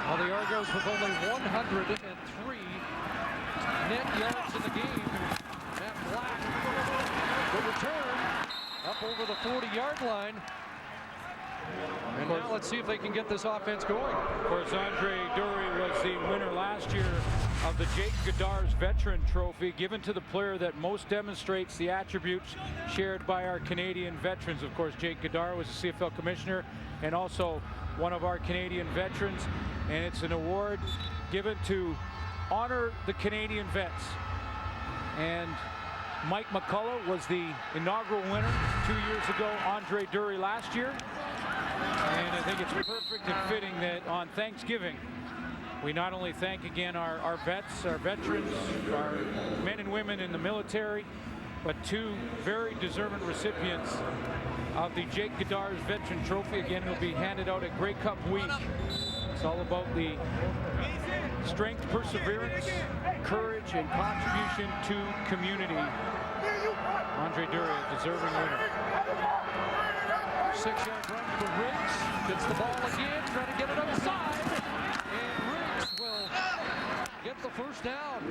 Well, the Argos with only 103 net yards in the game. Matt Black, the return up over the 40-yard line. And now let's see if they can get this offense going. Of course, Andre Dury was the winner last year of the Jake Godar's Veteran Trophy, given to the player that most demonstrates the attributes shared by our Canadian veterans. Of course, Jake Godar was the CFL commissioner and also one of our Canadian veterans. And it's an award given to honor the Canadian vets. And Mike McCullough was the inaugural winner 2 years ago, Andre Dury last year. And I think it's perfect and fitting that on Thanksgiving, we not only thank again our vets, our veterans, our men and women in the military, but two very deserving recipients of the Jake Godar's Veteran Trophy. Again, it will be handed out at Grey Cup week. It's all about the strength, perseverance, courage, and contribution to community. Andre Dury, a deserving winner. 6-yard run for Riggs. Gets the ball again, trying to get it outside. And Riggs will get the first down.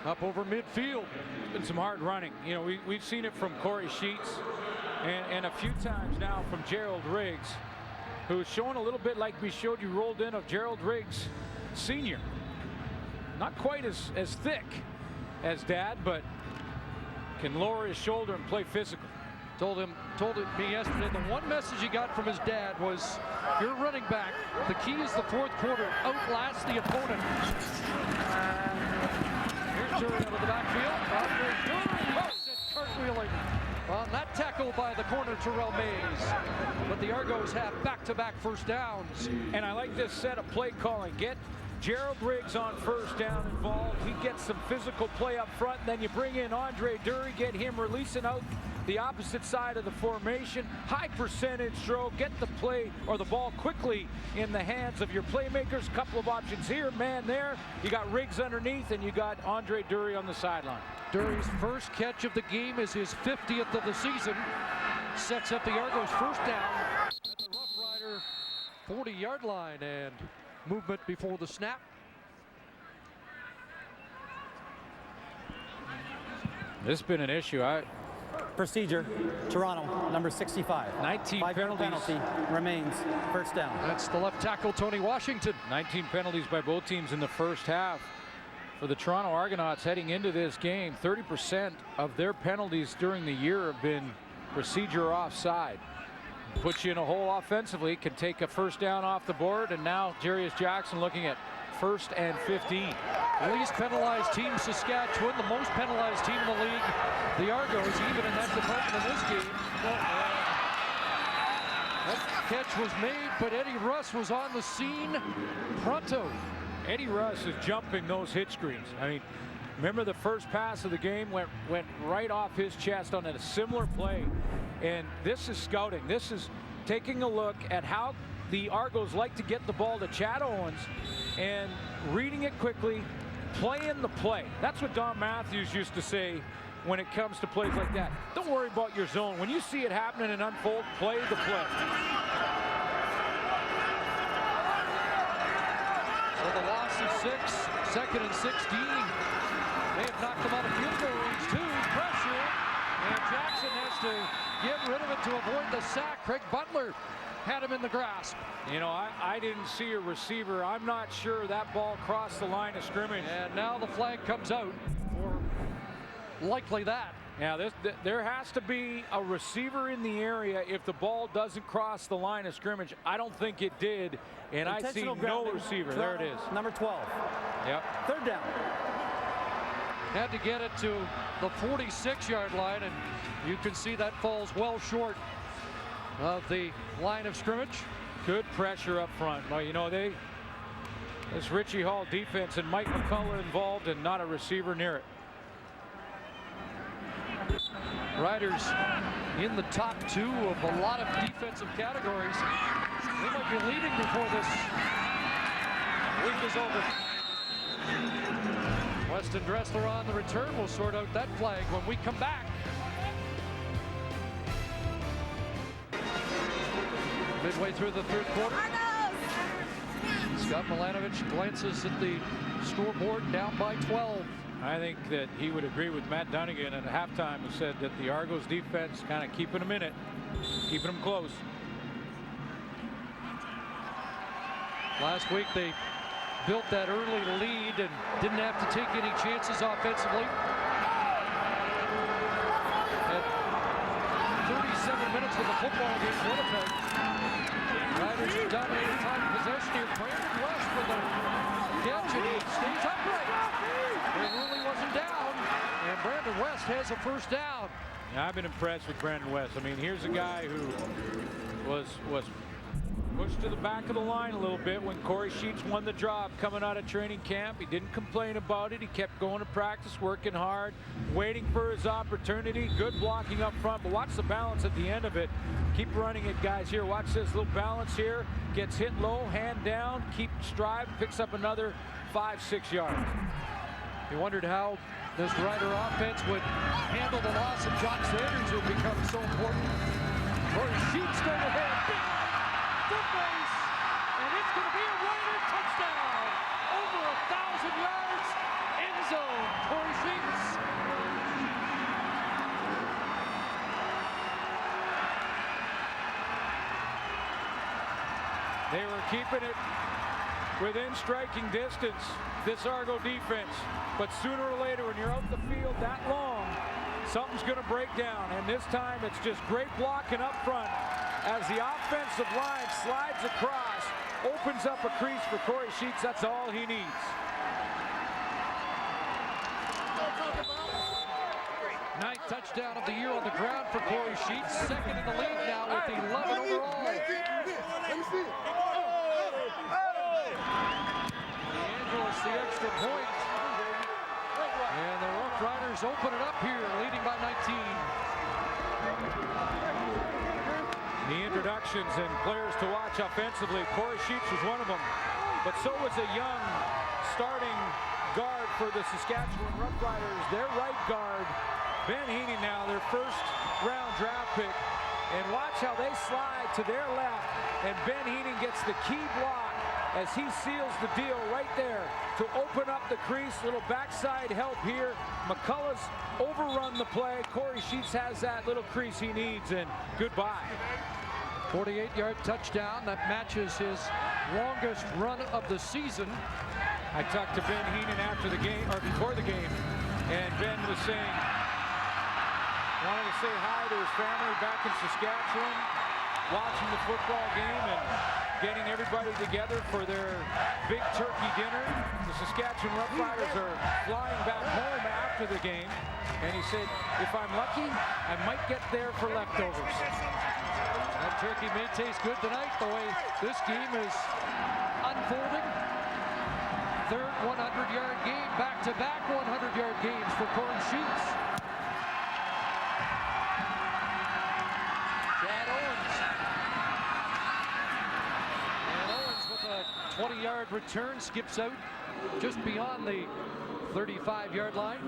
Up over midfield. It's been some hard running. You know, we've seen it from Corey Sheets and a few times now from Gerald Riggs, who's showing a little bit like we showed you rolled in of Gerald Riggs Sr. Not quite as thick as Dad, but can lower his shoulder and play physical. Told me yesterday the one message he got from his dad was, "You're running back. The key is the fourth quarter. Outlast the opponent." Here's Dury out of the backfield. Dury sent cartwheeling on that tackle by the corner Terrell Mays. But the Argos have back-to-back first downs. And I like this set of play calling. Get Gerald Riggs on first down involved. He gets some physical play up front. And then you bring in Andre Dury, get him releasing out the opposite side of the formation. High percentage throw. Get the play or the ball quickly in the hands of your playmakers. Couple of options here, man there. You got Riggs underneath and you got Andre Dury on the sideline. Dury's first catch of the game is his 50th of the season. Sets up the Argos first down at the Roughrider 40-yard line, and movement before the snap. This has been an issue. Procedure, Toronto, number 65. 19 penalties. Penalty remains first down. That's the left tackle, Tony Washington. 19 penalties by both teams in the first half. For the Toronto Argonauts heading into this game, 30% of their penalties during the year have been procedure offside. Puts you in a hole offensively, can take a first down off the board, and now Jarius Jackson looking at 1st and 15. Least penalized team, Saskatchewan, the most penalized team in the league, the Argos, even in that department in this game. That catch was made, but Eddie Russ was on the scene pronto. Eddie Russ is jumping those hit screens. I mean, remember the first pass of the game went right off his chest on a similar play. And this is scouting. This is taking a look at how the Argos like to get the ball to Chad Owens and reading it quickly, playing the play. That's what Don Matthews used to say when it comes to plays like that. Don't worry about your zone. When you see it happening and unfold, play the play. So the loss is 6, 2nd and 16. They have knocked them out of field goal range too. Pressure, and Jackson has to get rid of it to avoid the sack. Craig Butler had him in the grasp. You know, I didn't see a receiver. I'm not sure that ball crossed the line of scrimmage. And now the flag comes out for likely that. Yeah, there has to be a receiver in the area if the ball doesn't cross the line of scrimmage. I don't think it did, and I see no receiver. There it is. Number 12. Yep. 3rd down. Had to get it to the 46-yard line, and you can see that falls well short of the line of scrimmage. Good pressure up front. Well, you know, this Richie Hall defense and Mike McCullough involved and not a receiver near it. Riders in the top 2 of a lot of defensive categories. They might be leading before this week is over. Weston Dressler on the return. We'll sort out that flag when we come back. Midway through the 3rd quarter. Scott Milanovic glances at the scoreboard, down by 12. I think that he would agree with Matt Dunnigan at halftime, who said that the Argos defense kind of keeping them in it, keeping them close. Last week they built that early lead and didn't have to take any chances offensively. At 37 minutes of the football against Winnipeg, Riders dominated time of possession here. Brandon West with a catch, and he stays upright. It really wasn't down, and Brandon West has a first down. Yeah, I've been impressed with Brandon West. I mean, here's a guy who was pushed to the back of the line a little bit when Corey Sheets won the job coming out of training camp. He didn't complain about it. He kept going to practice, working hard, waiting for his opportunity. Good blocking up front, but watch the balance at the end of it. Keep running it, guys. Here, watch this little balance here. Gets hit low, hand down, keep stride, picks up another 5-6 yards. He wondered how this Rider offense would handle the loss of John Sanders, who becomes so important. Corey Sheets straight ahead. Good base, and it's going to be a Rider touchdown. Over 1,000 yards, end zone. Corey Sheets. They were keeping it within striking distance, this Argo defense. But sooner or later, when you're out the field that long, something's going to break down. And this time, it's just great blocking up front as the offensive line slides across, opens up a crease for Corey Sheets. That's all he needs. Ninth touchdown of the year on the ground for Corey Sheets. Second in the league now with 11 overall. DeAngelis the extra point. And the Roughriders open it up here, leading by 19. The introductions and players to watch offensively, Corey Sheets was one of them. But so was a young starting guard for the Saskatchewan Roughriders, their right guard, Ben Heaney, now their first-round draft pick. And watch how they slide to their left, and Ben Heaney gets the key block as he seals the deal right there to open up the crease. Little backside help here. McCullough's overrun the play. Corey Sheets has that little crease he needs, and goodbye. 48-yard touchdown that matches his longest run of the season. I talked to Ben Heenan after the game, or before the game, and Ben was saying, wanted to say hi to his family back in Saskatchewan, watching the football game and getting everybody together for their big turkey dinner. The Saskatchewan Roughriders are flying back home after the game, and he said, if I'm lucky, I might get there for leftovers. That turkey may taste good tonight, the way this game is unfolding. Third 100-yard game, back-to-back 100-yard games for Corey Sheets. Chad Owens. And Owens with a 20-yard return, skips out just beyond the 35-yard line.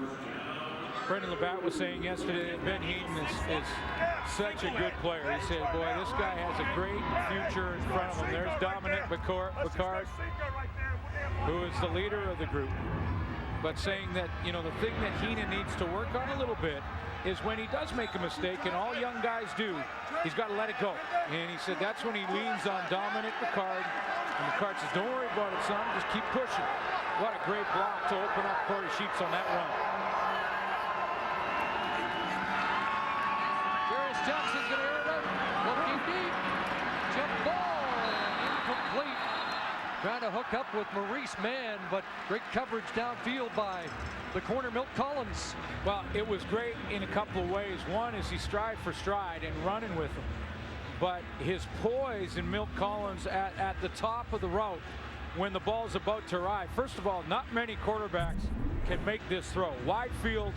Brendan Labatt was saying yesterday that Ben Heaton is such a good player. He said, boy, this guy has a great future in front of him. There's Dominic Picard, who is the leader of the group. But saying that, you know, the thing that Heaney needs to work on a little bit is when he does make a mistake, and all young guys do, he's got to let it go. And he said that's when he leans on Dominic Picard. And Picard says, don't worry about it, son. Just keep pushing. What a great block to open up Corey Sheets on that run. Jackson's going to air it out. Looking deep. Jump ball. Incomplete. Trying to hook up with Maurice Mann, but great coverage downfield by the corner, Milt Collins. Well, it was great in a couple of ways. One is he stride for stride and running with him. But his poise in Milt Collins at the top of the route when the ball's about to arrive. First of all, not many quarterbacks can make this throw. Wide field,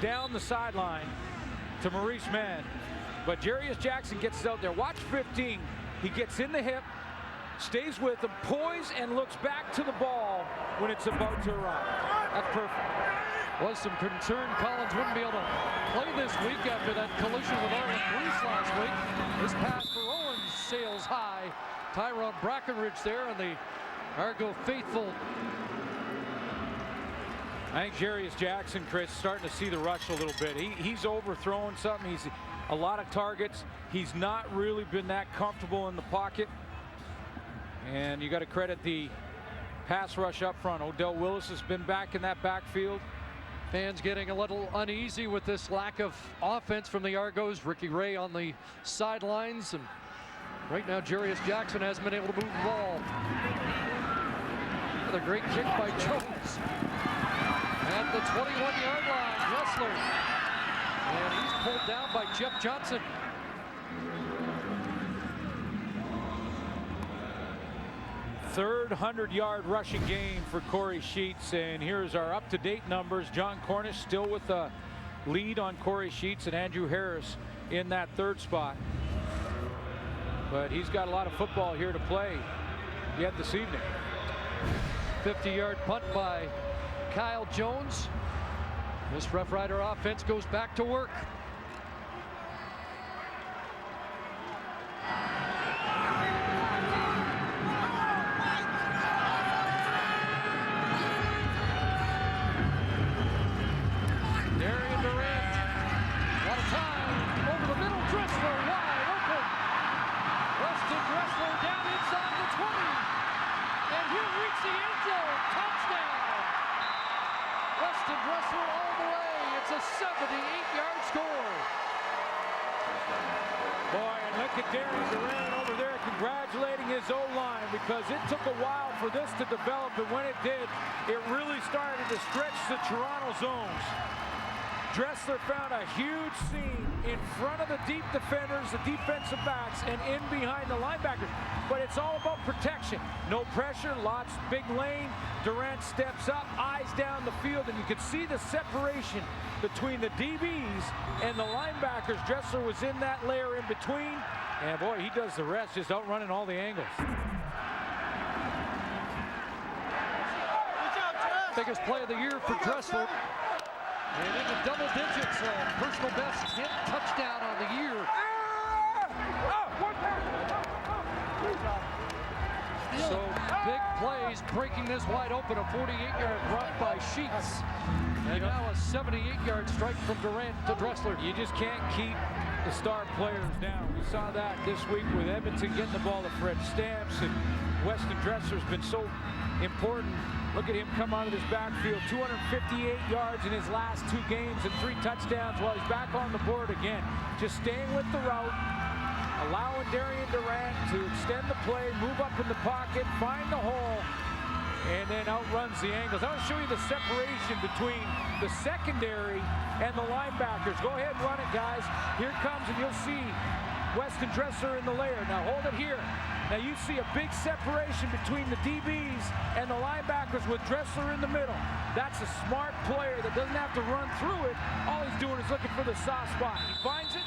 down the sideline to Maurice Mann. But Jarius Jackson gets out there. Watch 15. He gets in the hip, stays with him, poise, and looks back to the ball when it's about to arrive. That's perfect. Was some concern Collins wouldn't be able to play this week after that collision with Aaron Reese last week. This pass for Owens sails high. Tyrone Brackenridge there on the Argo faithful. I think Jarius Jackson, Chris, starting to see the rush a little bit. He's overthrowing something. He's a lot of targets. He's not really been that comfortable in the pocket. And you got to credit the pass rush up front. Odell Willis has been back in that backfield. Fans getting a little uneasy with this lack of offense from the Argos. Ricky Ray on the sidelines, and right now Jarius Jackson hasn't been able to move the ball. Another great kick by Jones at the 21-yard line. Dressler, and he's pulled down by Jeff Johnson. Third 100-yard rushing game for Corey Sheets, and here's our up-to-date numbers. John Cornish still with the lead on Corey Sheets, and Andrew Harris in that third spot. But he's got a lot of football here to play yet this evening. 50-yard punt by Kyle Jones. This Rough Rider offense goes back to work. Because it took a while for this to develop, and when it did, it really started to stretch the Toronto zones. Dressler found a huge seam in front of the deep defenders, the defensive backs, and in behind the linebackers. But it's all about protection. No pressure, lots, big lane. Durant steps up, eyes down the field, and you can see the separation between the DBs and the linebackers. Dressler was in that layer in between, and boy, he does the rest, just outrunning all the angles. Biggest play of the year for Dressler. And into double digits. Personal best hit touchdown on the year. So big plays breaking this wide open. A 48-yard run by Sheets. And now a 78-yard strike from Durant to Dressler. You just can't keep the star players down. We saw that this week with Edmonton getting the ball to Fred Stamps, and Weston Dressler's been so important. Look at him come out of this backfield, 258 yards in his last 2 games and 3 touchdowns while he's back on the board again. Just staying with the route, allowing Darian Durant to extend the play, move up in the pocket, find the hole, and then outruns the angles. I want to show you the separation between the secondary and the linebackers. Go ahead and run it, guys. Here it comes, and you'll see Weston Dressler in the layer. Now hold it here. Now you see a big separation between the DBs and the linebackers with Dressler in the middle. That's a smart player that doesn't have to run through it. All he's doing is looking for the soft spot. He finds it,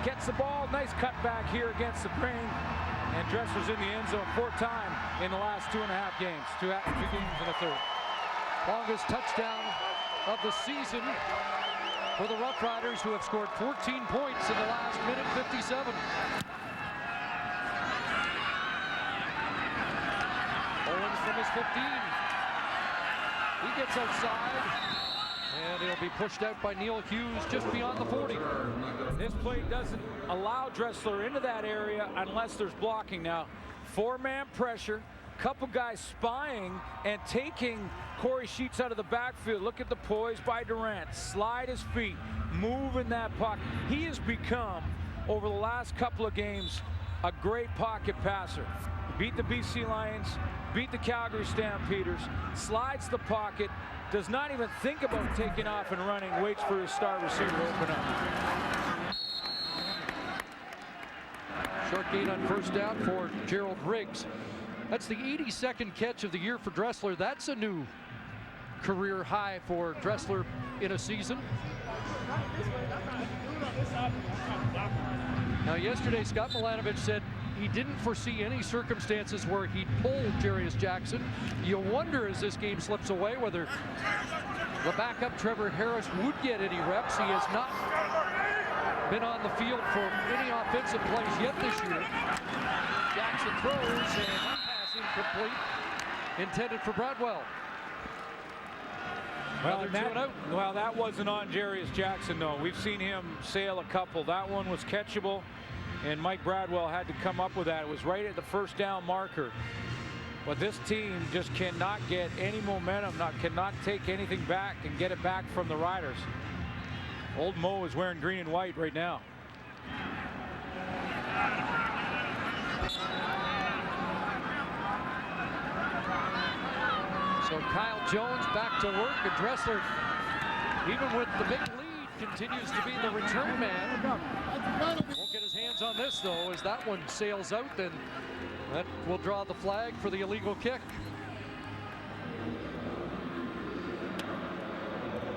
gets the ball, nice cutback here against the grain, and Dressler's in the end zone 4th time in the last 2.5 games. 2 games in the third. Longest touchdown of the season for the Rough Riders, who have scored 14 points in the last minute 57. Owens from his 15. He gets outside, and he'll be pushed out by Neil Hughes just beyond the 40. This play doesn't allow Dressler into that area unless there's blocking. Now, 4-man pressure, couple guys spying and taking Corey Sheets out of the backfield. Look at the poise by Durant. Slide his feet, move in that pocket. He has become, over the last couple of games, a great pocket passer. Beat the BC Lions, beat the Calgary Stampeders, slides the pocket, does not even think about taking off and running, waits for his star receiver to open up. Short gain on first down for Gerald Riggs. That's the 82nd catch of the year for Dressler. That's a new career high for Dressler in a season. Now yesterday, Scott Milanovich said he didn't foresee any circumstances where he'd pull Jarius Jackson. You wonder, as this game slips away, whether the backup Trevor Harris would get any reps. He has not been on the field for any offensive plays yet this year. Jackson throws, and that pass incomplete. intended for Bradwell. Well, that wasn't on Jarius Jackson, though. We've seen him sail a couple. That one was catchable, and Mike Bradwell had to come up with that. It was right at the first down marker. But this team just cannot get any momentum, cannot take anything back and get it back from the Riders. Old Mo is wearing green and white right now. So Kyle Jones back to work, and Dressler, even with the big lead, continues to be the return man. Won't get his hands on this, though, as that one sails out, and that will draw the flag for the illegal kick.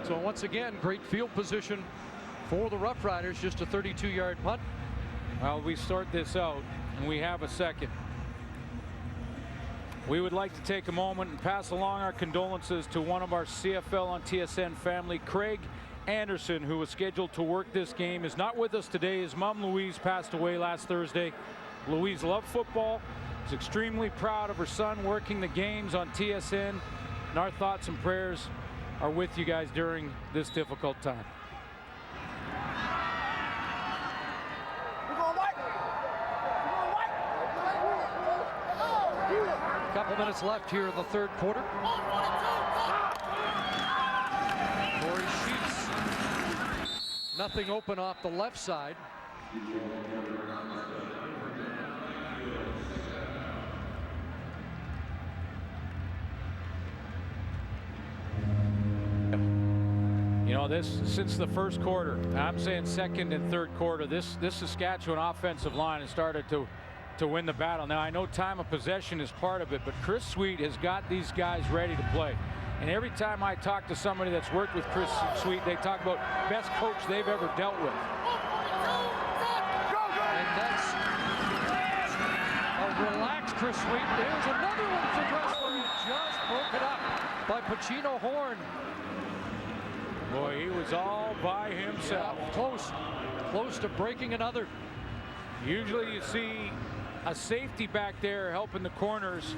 So once again, great field position for the Roughriders, just a 32-yard punt. Well, we sort this out, and we have a second. We would like to take a moment and pass along our condolences to one of our CFL on TSN family, Craig Anderson, who was scheduled to work this game, is not with us today. His mom, Louise, passed away last Thursday. Louise loved football, is extremely proud of her son working the games on TSN, and our thoughts and prayers are with you guys during this difficult time. Couple minutes left here in the third quarter. Corey Sheets, nothing open off the left side. You know, this since the first quarter, I'm saying second and third quarter, this Saskatchewan offensive line has started to win the battle. Now, I know time of possession is part of it, but Chris Sweet has got these guys ready to play. And every time I talk to somebody that's worked with Chris Sweet, they talk about best coach they've ever dealt with. And that's a relaxed Chris Sweet. There's another one for Dressler, and just broke it up by Pacino Horn. Boy, he was all by himself. Yeah, close to breaking another. Usually you see a safety back there helping the corners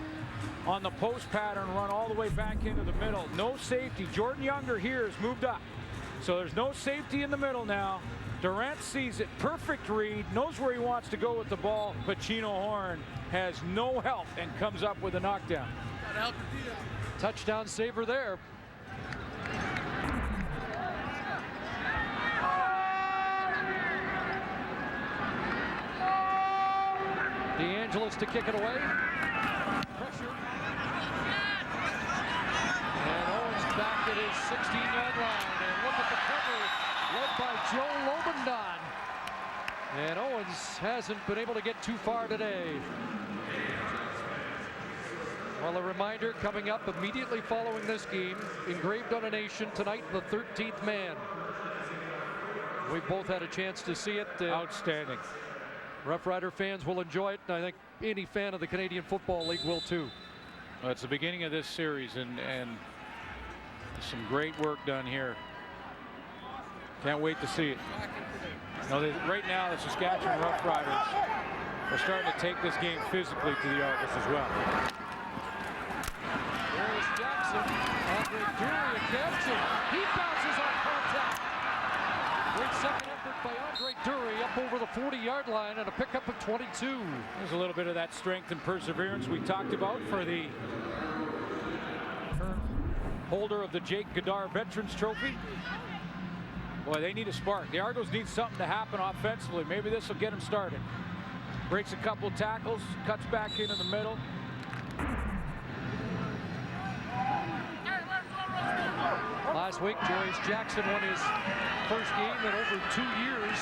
on the post pattern run all the way back into the middle. No safety. Jordan Younger here has moved up. So there's no safety in the middle now. Durant sees it. Perfect read. Knows where he wants to go with the ball. Pacino Horn has no help and comes up with a knockdown. Touchdown saver there. DeAngelis to kick it away. Pressure. And Owens back at his 16-yard line. And look at the cover led by Joe Lobendon. And Owens hasn't been able to get too far today. Well, a reminder coming up immediately following this game, engraved on a nation tonight, the 13th man. We both had a chance to see it. Outstanding. Rough Rider fans will enjoy it, and I think any fan of the Canadian Football League will too. Well, it's the beginning of this series, and some great work done here. Can't wait to see it. Right now, the Saskatchewan Rough Riders are starting to take this game physically to the Argos as well. There's Jackson. Andre Dury, a catch. He bounces on contact. Great second effort by Andre Dury up over the 40-yard line and a pickup of 22. There's a little bit of that strength and perseverance we talked about for the holder of the Jake Goddard Veterans Trophy. Boy, they need a spark. The Argos need something to happen offensively. Maybe this will get them started. Breaks a couple tackles, cuts back into the middle. Last week, Jarius Jackson won his first game in over 2 years.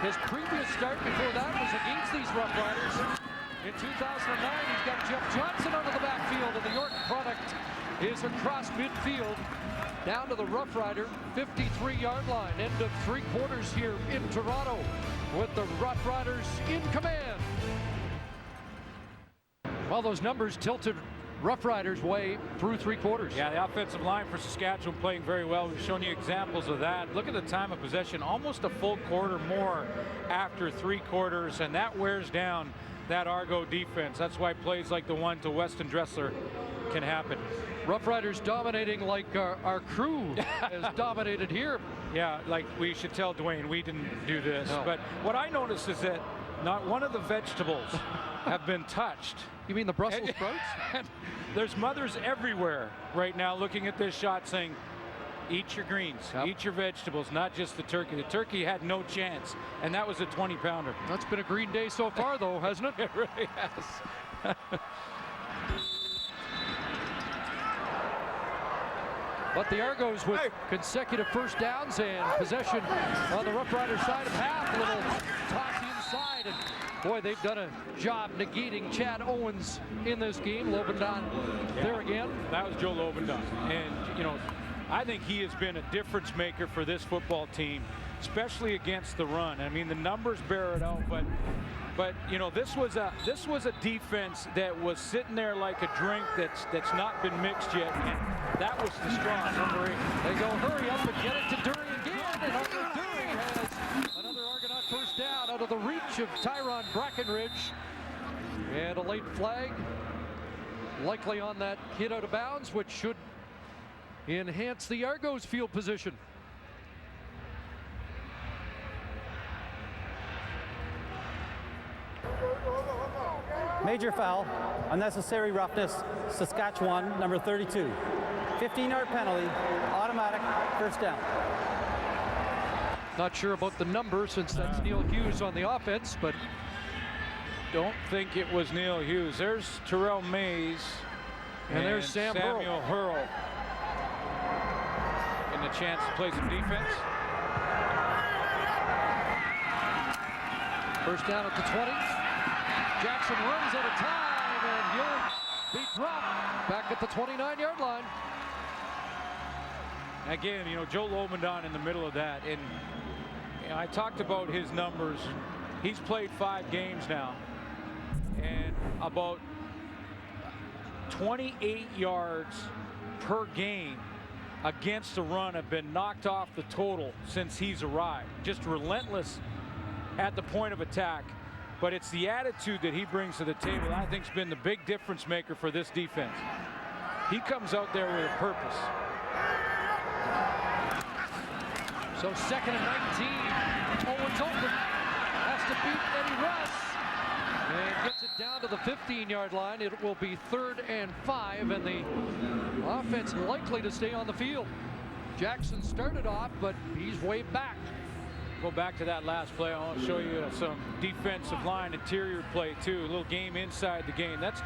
His previous start before that was against these Rough Riders. In 2009, he's got Jeff Johnson under the backfield, and the York product is across midfield down to the Rough Rider 53-yard line. End of 3 quarters here in Toronto with the Rough Riders in command. Well, those numbers tilted Rough Riders way through 3 quarters. Yeah, the offensive line for Saskatchewan playing very well. We've shown you examples of that. Look at the time of possession, almost a full quarter more after 3 quarters, and that wears down that Argo defense. That's why plays like the one to Weston Dressler can happen. Roughriders dominating like our crew has dominated here. Yeah, like we should tell Dwayne we didn't do this. No. But what I noticed is that not one of the vegetables have been touched. You mean the Brussels sprouts? And there's mothers everywhere right now looking at this shot saying, eat your greens, eat your vegetables, not just the turkey. The turkey had no chance, and that was a 20-pounder. That's been a green day so far, though, hasn't it? It really has. But the Argos with consecutive first downs and possession on the Rough Rider side of half. A little toss inside, and boy, they've done a job negating Chad Owens in this game. Lobendon there again. That was Joe Lobendon, and you know, I think he has been a difference maker for this football team, especially against the run. I mean, the numbers bear it out, but you know, this was a defense that was sitting there like a drink that's not been mixed yet, and that was the straw, number 8. They go hurry up and get it to Dury again, and Uncle Dury has another Argonaut first down out of the reach of Tyron Brackenridge. And a late flag, likely on that hit out of bounds, which should enhance the Argos' field position. Major foul, unnecessary roughness, Saskatchewan, number 32. 15-yard penalty, automatic, first down. Not sure about the number since that's Neil Hughes on the offense, but Don't think it was Neil Hughes. There's Terrell Mays. And there's Samuel Hurl. And a chance to play some defense. First down at the 20. Jackson runs out of time, and he'll be dropped back at the 29-yard line. Again, you know, Joe Lobendon in the middle of that. And you know, I talked about his numbers. He's played 5 games now. And about 28 yards per game against the run have been knocked off the total since he's arrived. Just relentless at the point of attack. But it's the attitude that he brings to the table that I think's been the big difference maker for this defense. He comes out there with a purpose. So 2nd and 19. Owens open. Has to beat Eddie Russ. And gets it down to the 15-yard line. It will be 3rd and 5, and the offense likely to stay on the field. Jackson started off, but he's way back. Go back to that last play. I want to show you some defensive line interior play too. A little game inside the game. That's